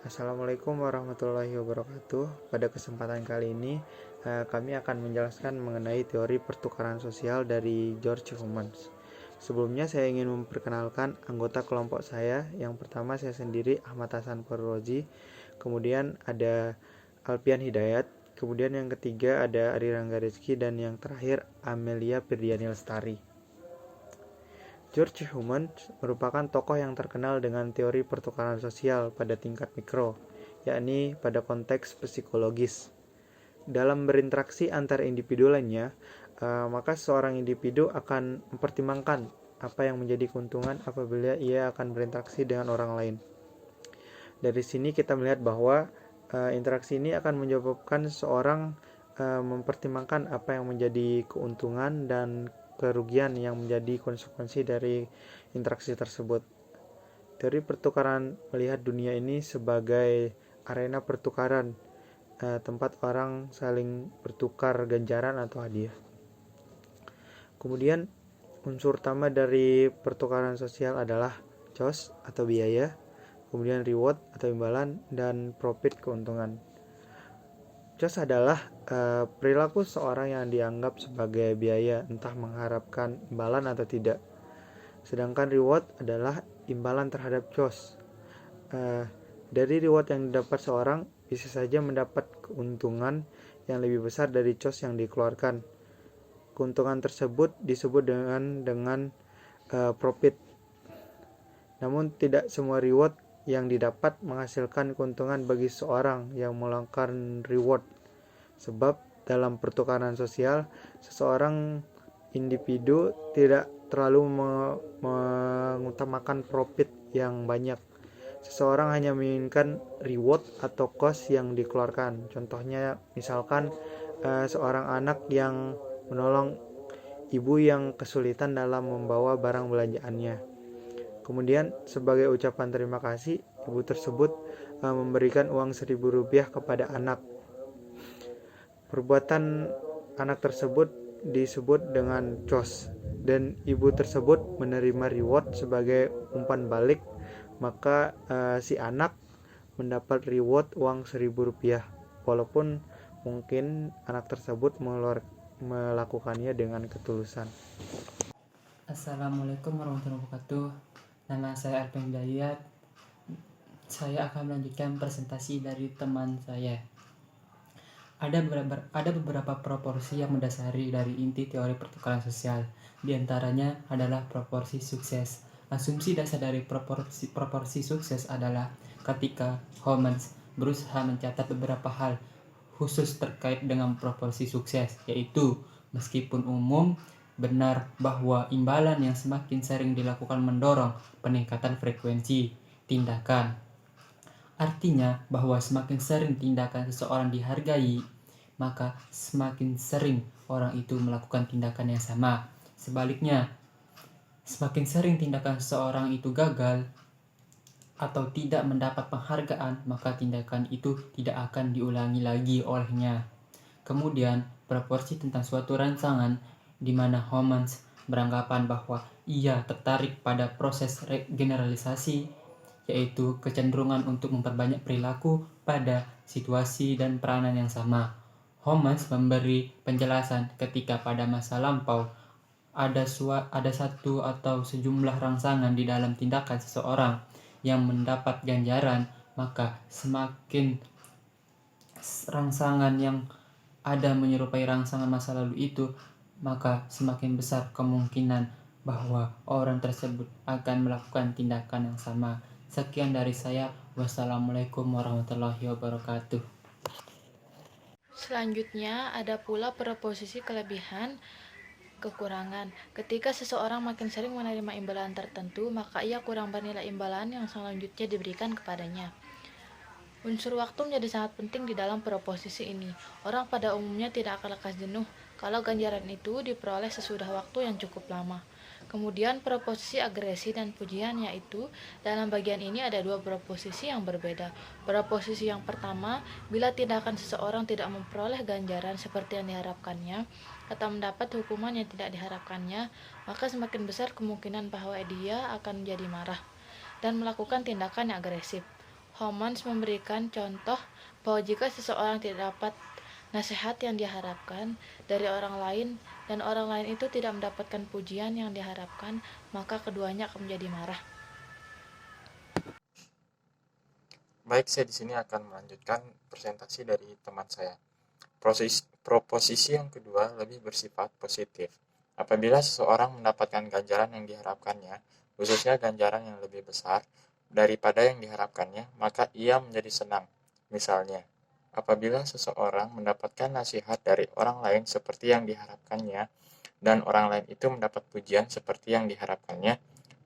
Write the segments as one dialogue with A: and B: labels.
A: Assalamualaikum warahmatullahi wabarakatuh. Pada kesempatan kali ini, kami akan menjelaskan mengenai teori pertukaran sosial dari George Humans. Sebelumnya saya ingin memperkenalkan anggota kelompok saya. Yang pertama saya sendiri, Ahmad Hasan Farroji. Kemudian ada Alpian Hidayat. Kemudian yang ketiga ada Ari Rangga Rizky. Dan yang terakhir Amelia Firdiani Lestari. George Humans merupakan tokoh yang terkenal dengan teori pertukaran sosial pada tingkat mikro, yakni pada konteks psikologis. Dalam berinteraksi antar individu lainnya, maka seorang individu akan mempertimbangkan apa yang menjadi keuntungan apabila ia akan berinteraksi dengan orang lain. Dari sini kita melihat bahwa interaksi ini akan menyebabkan seseorang mempertimbangkan apa yang menjadi keuntungan dan kerugian yang menjadi konsekuensi dari interaksi tersebut. Teori pertukaran melihat dunia ini sebagai arena pertukaran, tempat orang saling bertukar ganjaran atau hadiah. Kemudian unsur utama dari pertukaran sosial adalah cost atau biaya, kemudian reward atau imbalan, dan profit keuntungan. Cost adalah perilaku seorang yang dianggap sebagai biaya, entah mengharapkan imbalan atau tidak. Sedangkan reward adalah imbalan terhadap cost. Dari reward yang didapat seorang bisa saja mendapat keuntungan yang lebih besar dari cost yang dikeluarkan. Keuntungan tersebut disebut dengan profit. Namun tidak semua reward yang didapat menghasilkan keuntungan bagi seorang yang melakukan reward. Sebab dalam pertukaran sosial, seseorang individu tidak terlalu mengutamakan profit yang banyak. Seseorang hanya menginginkan reward atau cost yang dikeluarkan. Contohnya misalkan seorang anak yang menolong ibu yang kesulitan dalam membawa barang belanjaannya. Kemudian sebagai ucapan terima kasih, ibu tersebut memberikan uang Rp1.000 kepada anak. Perbuatan anak tersebut disebut dengan cost, dan ibu tersebut menerima reward sebagai umpan balik, maka si anak mendapat reward uang Rp1.000, walaupun mungkin anak tersebut melakukannya dengan ketulusan.
B: Assalamualaikum warahmatullahi wabarakatuh. Nama saya Alpian Hidayat. Saya akan melanjutkan presentasi dari teman saya. Ada beberapa proporsi yang mendasari dari inti teori pertukaran sosial. Di antaranya adalah proporsi sukses. Asumsi dasar dari proporsi sukses adalah ketika Homans berusaha mencatat beberapa hal khusus terkait dengan proporsi sukses, yaitu meskipun umum, benar bahwa imbalan yang semakin sering dilakukan mendorong peningkatan frekuensi tindakan. Artinya bahwa semakin sering tindakan seseorang dihargai, maka semakin sering orang itu melakukan tindakan yang sama. Sebaliknya, semakin sering tindakan seseorang itu gagal atau tidak mendapat penghargaan, maka tindakan itu tidak akan diulangi lagi olehnya. Kemudian, proporsi tentang suatu rangsangan di mana Homans beranggapan bahwa ia tertarik pada proses generalisasi, yaitu kecenderungan untuk memperbanyak perilaku pada situasi dan peranan yang sama. Homans memberi penjelasan ketika pada masa lampau ada satu atau sejumlah rangsangan di dalam tindakan seseorang yang mendapat ganjaran, maka semakin rangsangan yang ada menyerupai rangsangan masa lalu itu, maka semakin besar kemungkinan bahwa orang tersebut akan melakukan tindakan yang sama. Sekian dari saya. Wassalamualaikum warahmatullahi wabarakatuh.
C: Selanjutnya ada pula proposisi kelebihan kekurangan. Ketika seseorang makin sering menerima imbalan tertentu, maka ia kurang bernilai imbalan yang selanjutnya diberikan kepadanya. Unsur waktu menjadi sangat penting di dalam proposisi ini. Orang pada umumnya tidak akan lekas jenuh kalau ganjaran itu diperoleh sesudah waktu yang cukup lama. Kemudian proposisi agresi dan pujian, yaitu dalam bagian ini ada dua proposisi yang berbeda. Proposisi yang pertama, bila tindakan seseorang tidak memperoleh ganjaran seperti yang diharapkannya atau mendapat hukuman yang tidak diharapkannya, maka semakin besar kemungkinan bahwa dia akan menjadi marah dan melakukan tindakan yang agresif. Homans memberikan contoh bahwa jika seseorang tidak dapat nasihat yang diharapkan dari orang lain dan orang lain itu tidak mendapatkan pujian yang diharapkan, maka keduanya akan menjadi marah.
D: Baik, saya di sini akan melanjutkan presentasi dari teman saya. Proposisi yang kedua lebih bersifat positif. Apabila seseorang mendapatkan ganjaran yang diharapkannya, khususnya ganjaran yang lebih besar daripada yang diharapkannya, maka ia menjadi senang. Misalnya, apabila seseorang mendapatkan nasihat dari orang lain seperti yang diharapkannya, dan orang lain itu mendapat pujian seperti yang diharapkannya,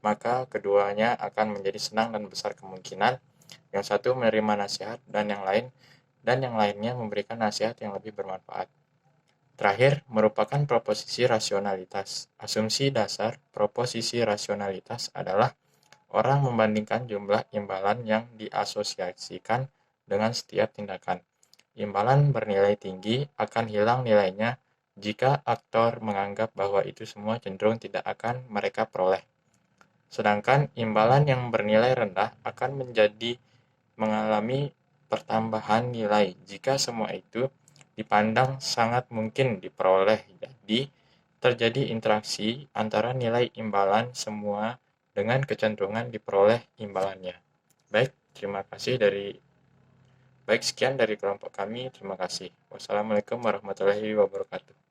D: maka keduanya akan menjadi senang dan besar kemungkinan yang satu menerima nasihat dan yang lainnya memberikan nasihat yang lebih bermanfaat. Terakhir, merupakan proposisi rasionalitas. Asumsi dasar proposisi rasionalitas adalah orang membandingkan jumlah imbalan yang diasosiasikan dengan setiap tindakan. Imbalan bernilai tinggi akan hilang nilainya jika aktor menganggap bahwa itu semua cenderung tidak akan mereka peroleh. Sedangkan imbalan yang bernilai rendah akan mengalami pertambahan nilai jika semua itu dipandang sangat mungkin diperoleh. Jadi, terjadi interaksi antara nilai imbalan semua dengan kecenderungan diperoleh imbalannya. Baik, sekian dari kelompok kami. Terima kasih. Wassalamualaikum warahmatullahi wabarakatuh.